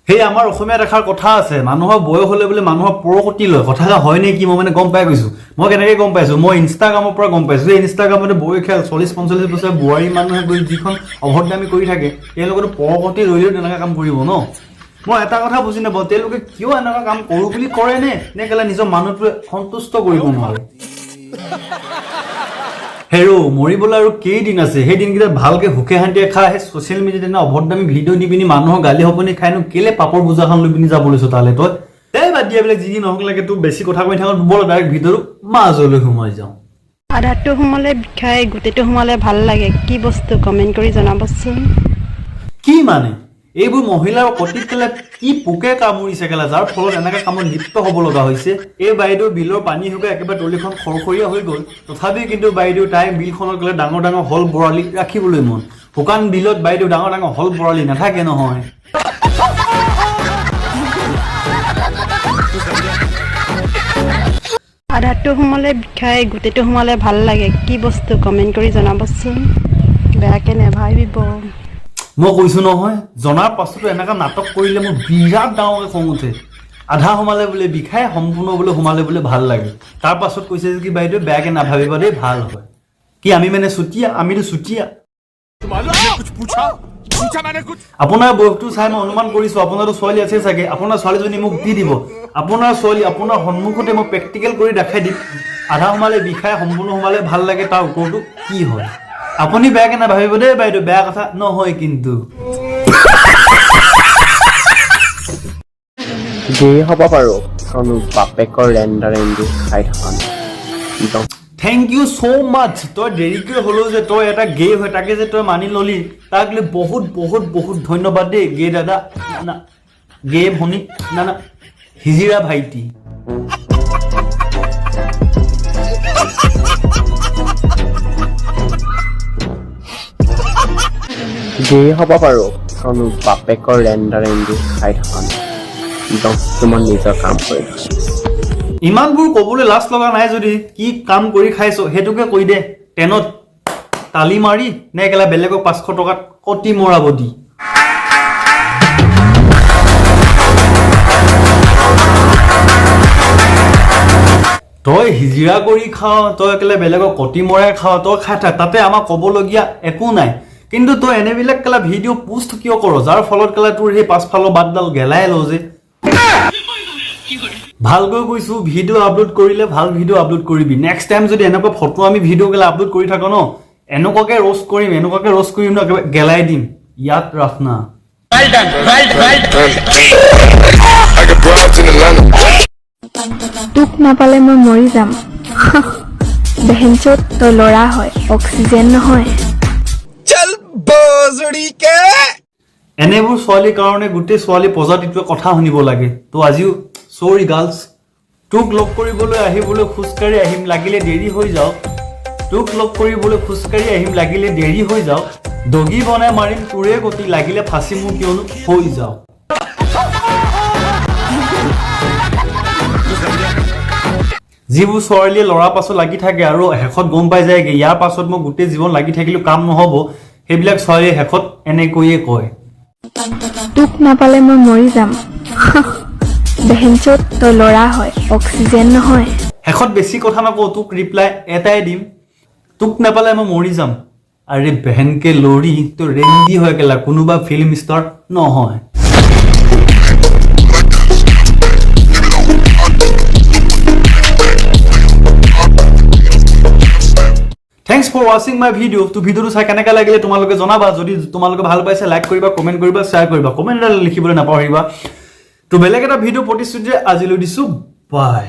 সেই আমাৰ অসমীয়া দেখাৰ কথা আছে মানুহৰ বয়স হলে বোলে মানুহৰ প্ৰকৃতি লয় কথা হয় নে কি মই মানে গম পাই গৈছো মই কেনেকৈ গম পাইছো মই ইনষ্টাগ্ৰামৰ পৰা গম পাইছো এই ইনষ্টাগ্ৰামতে বয়সীয়াল 40-45 বছৰ বুঢ়ী মানুহে গৈ যিখন অভদ্ৰামি কৰি থাকে তেওঁলোকৰ প্ৰকৃতি লৈও তেনেকুৱা কাম কৰিব ন মই এটা কথা বুজি নাপাওঁ তেওঁলোকে কিয় এনেকুৱা কাম কৰো বুলি কৰে নে কেলে নিজৰ মানুহটোৱে সন্তুষ্ট কৰিব নোৱাৰে হেৰো মৰিবলৈ আৰু কেইদিন আছে সেই দিনকেইটা ভালকে সুখে শান্তিয়ে খাই সেই ছ'চিয়েল মিডিয়াত এনে অভদ্ৰামি ভিডিঅ' দি পিনি মানুহৰ গালি হপনি খাইনো কেলে পাপৰ বোজাখন লৈ পিনি যাব লৈছো তালে তই এই বাদ দিয়া বিলাক যি নহওক লাগে তোৰ বেছি কথা কৈ থাকোঁ বৰ ডাইৰেক্ট ভিডিঅ'টো মাজলৈ সোমাই যাওঁ আধাটো সোমালে বিষাই গোটেইটো সোমালে ভাল লাগে কি বস্তু কমেণ্ট কৰি জনাবচোন কি মানে এইবোৰ মহিলাৰ কটিত কেলে কি পোকে কামুৰিছে কেলা যাৰ ফলত এনেকা কামত লিপ্ত হ'ব লগা হৈছে এই বাইদেউৰ বিলৰ পানী শুকাই একেবাৰে তলিখন খৰখৰীয়া হৈ গ'ল তথাপিও কিন্তু বাইদেউ তাই বিলখনত গ'লে ডাঙৰ ডাঙৰ হল বৰালি ৰাখিবলৈ মন শুকান বিলত বাইদেউ ডাঙৰ ডাঙৰ হল বৰালি নাথাকে নহয় আধাটো সোমালে বিষাই গোটেইটো সোমালে ভাল লাগে কি বস্তু কমেণ্ট কৰি জনাবচোন বেয়াকে নেভাবিব মই কৈছো নহয় জনাৰ পাছতো এনেকা নাটক কৰিলে মোৰ বিৰাট ডাঙৰকৈ খং উঠে আধা সোমালে বোলে বিষাই সম্পূৰ্ণ বোলে সোমালে বোলে ভাল লাগে তাৰ পাছত কৈছে যে কি বাইদেউ বেয়াকে নাভাবিবা দেই ভাল হয় কি আমি মানে চুতীয়া আমিতো চুতীয়া আপোনাৰ বয়সটো চাই মই অনুমান কৰিছো আপোনাৰো ছোৱালী আছে চাগে আপোনাৰ ছোৱালীজনী মোক দি দিব আপোনাৰ ছোৱালী আপোনাৰ সন্মুখতে মই প্ৰেক্টিকেল কৰি দেখাই দিম আধা সোমালে বিষাই সম্পূৰ্ণ সোমালে ভাল লাগে তাৰ ওপৰতো কি হয় আপুনি বেয়াকে নাভাবিব দেই বাইদেউ বেয়া কথা নহয় কিন্তু গে হ'ব পাৰো কাৰণ বাপেকৰ ৰেণ্ডাৰেণ্ডি খাই থকা নাই থেংক ইউ so much তই দেৰিকৈ হ'লেও যে তই এটা গে হয় তাকে যে তই মানি ললি তাক লৈ বহুত বহুত বহুত ধন্যবাদ দেই গে দাদা না গে ভনী না না হিজিৰা ভাইটি গে হ'ব পাৰো কাৰণ বাপেকৰ ৰেণ্ডাৰেণ্ডি খাই থকা নাই তোমাৰ নিজৰ কাম কৰি ইমানবোৰ ক'বলৈ লাজ লগা নাই যদি কি কাম কৰি খাইছ সেইটোকে কৈ দে টেনত তালি মাৰি নে একেলা বেলেগক 500 টকাত কটি মৰাব দি তই হিজিৰা কৰি খাওঁ তই একেলা বেলেগক কটি মৰাই খাওঁ তই খাই থাক তাতে আমাক ক'বলগীয়া একো নাই কিন্তু তই এনেবিলাক কেলা ভিডিঅ' পোষ্ট কিয় কৰ যাৰ ফলত কেলা তোৰ সেই পাছফালৰ বাটডাল গেলাই লওঁ যে ভালকৈ কৈছো ভিডিঅ' আপলোড কৰিলে ভাল ভিডিঅ' আপলোড কৰিবি নেক্সট টাইম যদি এনেকুৱা ফটো আমি ভিডিঅ' গেলা আপলোড কৰি থাকো ন এনেকুৱাকে ৰোষ্ট কৰিম ন গেলাই দিম ইয়াত ৰাখ না তোক নাপালে মই মৰি যাম বেহেনচত তই ল'ৰা হয় অক্সিজেন নহয় এনেবোৰ ছোৱালীৰ কাৰণে গোটেই ছোৱালী প্ৰজাতিটোৱে কথা শুনিব লাগে তো আজিও চৰি গাৰ্লছ তোক লগ কৰিবলৈ আহিবলৈ খোজকাঢ়ি আহিম লাগিলে দেৰি হৈ যাওক তোক লগ কৰিবলৈ খোজকাঢ়ি আহিম লাগিলে দেৰি হৈ যাওক দগী বনাই মাৰিম তোৰে গতি লাগিলে ফাঁচি মোৰ কিয়নো হৈ যাওক যিবোৰ ছোৱালীয়ে ল'ৰা পাছত লাগি থাকে আৰু শেষত গম পাই যায়গে ইয়াৰ পাছত মই গোটেই জীৱন লাগি থাকিলেও কাম নহ'ব সেইবিলাক ছোৱালীয়ে শেষত এনেকৈয়ে কয় তোক নাপালে মই মৰি যাম বেহেনচত তই ল'ৰা হয় অক্সিজেন নহয় শেষত বেছি কথা নকওঁ তোক ৰিপ্লাই এটাই দিম তোক নাপালে মই মৰি যাম আৰে বেহেনকে লৰি তো ৰেণ্ডি হৈ গেলা কোনোবা ফিল্ম ষ্টাৰ নহয় Thanks for watching my video. To video to চাই কেনেকা লাগিলে তোমালোকে জনাবা যদি তোমালোকে ভাল পাইছে লাইক কৰিবা কমেন্ট কৰিবা শেয়াৰ কৰিবা কমেন্ট লিখিবলৈ নাপাহৰিবা তো বেলেগ এটা ভিডিও প্ৰতিশ্ৰুতি আজিলৈ দিছো বাই